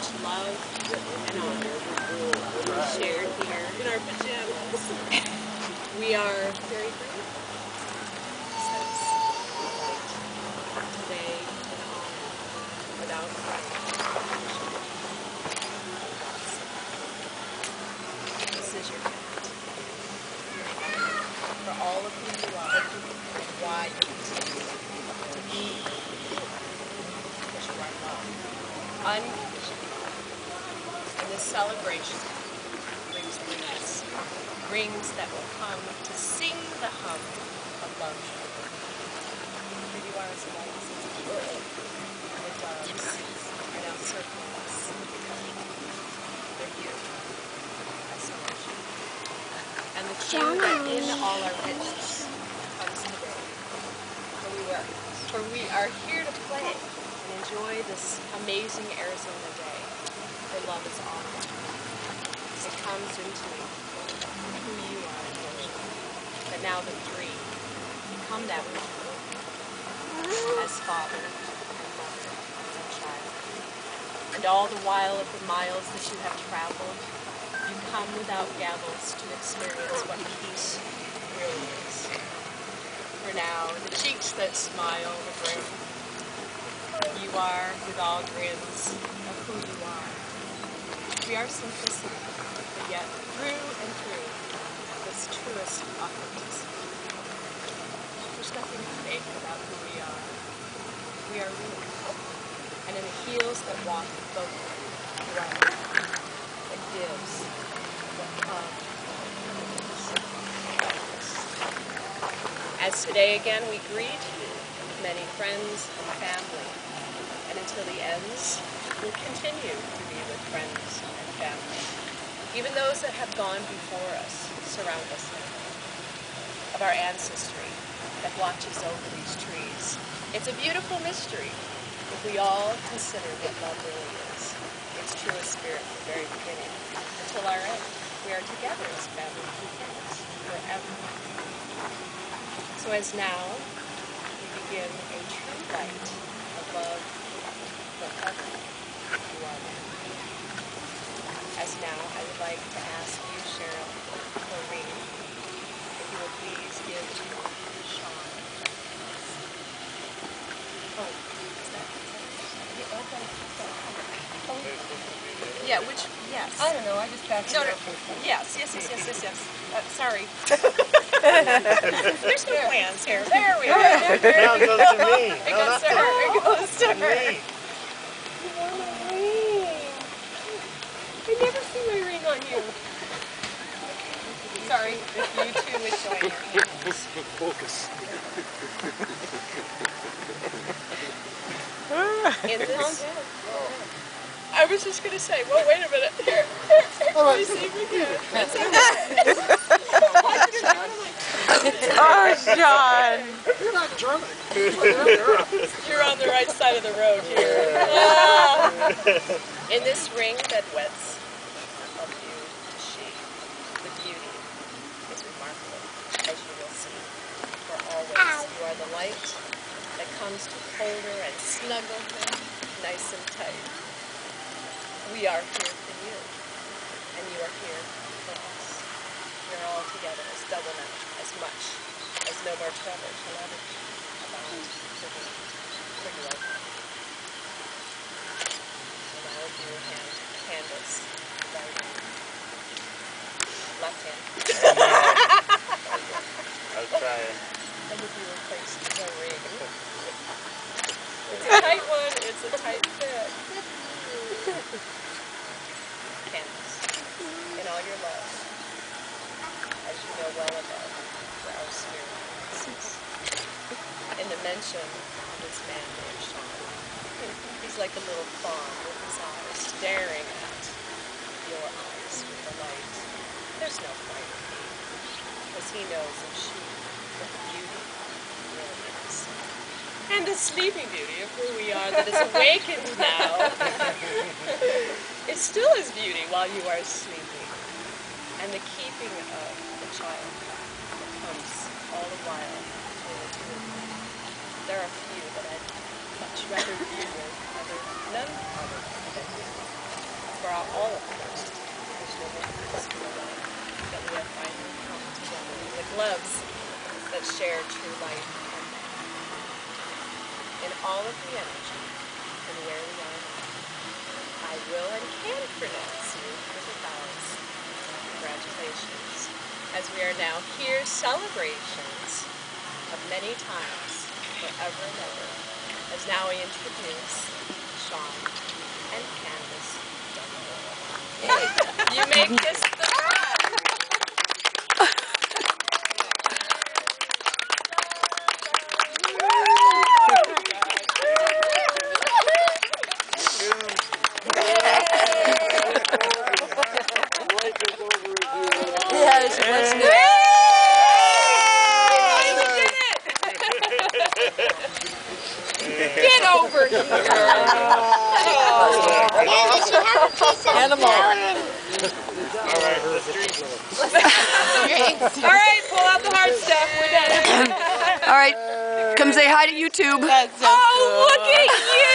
much love and honor shared here in our pajamas. We are very grateful. Says light today in honor without price. This is your gift for all of who you are and why you continue to be because you are loved unconditionally. And this celebration brings rings, rings that will come to sing the hum of love. Here you are as lights, the doves are now circling us. They're beautiful, as so much. And the few that in all our richness comes today. For we are here to play and enjoy this amazing Arizona day. For love is all. It comes into who you are, but now the three come down as father and mother and child. And all the while of the miles that you have traveled, you come without gavels to experience what peace really is. For now, the cheeks that smile the brim, you are with all grins of who you are. We are simplicity, but yet through and through, this truest authenticity. There's nothing fake about who we are. We are real. And in the heels that walk both love, that gives, that love, as today again we greet many friends and family, and until the ends, we'll continue to be with friends and family. Even those that have gone before us surround us now, of our ancestry that watches over these trees. It's a beautiful mystery if we all consider what love really is. Its truest spirit from the very beginning until our end. We are together as family and friends forever. So as now we begin a true light of love forever, you are now. As now I would like to ask you, Cheryl, Maureen, if you will please give to Sean. Oh, is that yeah, okay. Yeah, which, yes. I don't know, I just passed it out. Yes. Sorry. There's no plans here. There we go. Now it goes to me. It goes to her. It goes to her. Me. You want a ring? I never see my ring on you. Sorry, if you two would join your hands. Focus. In this, I was just going to say, well, wait a minute. Here. Let me see if we can. Oh, Sean! You're not German. You're on the right side of the road here. In this ring that weds of you, she, the beauty is remarkable, as you will see. For always, you are the light that comes to hold her and snuggle her nice and tight. We are here for you, and you are here for us. We're all together as double now, as much as no more trouble shall ever be about the wind, for you are one. And now if you will hand Candace right hand, left hand. I'll try it. And if you will place the ring. It's a tight one, it's a tight fit. Candace, in all your love, as you know well above, for our spirit cease. In the mention of this man named Sean, he's like a little fawn with his eyes staring at your eyes with the light. There's no fight in him, because he knows that she, what the beauty really is. And the sleeping beauty of who we are that is awakened now. It still is beauty while you are sleeping. And the keeping of the child that comes all the while between the two of you. There are few that I'd much rather be with, none other than you. all of us, that we have finally come together in the gloves that share true light and in all of the energy and where we are now. I will and can pronounce you with a vows. Congratulations. As we are now here, celebrations of many times, forever and ever. As now we introduce Sean and Candace. You may kiss the bride. Yeah, she wants to. Get over here. Animal. All right, pull out the hard stuff. We're done. All right, come say hi to YouTube. Oh, look at you.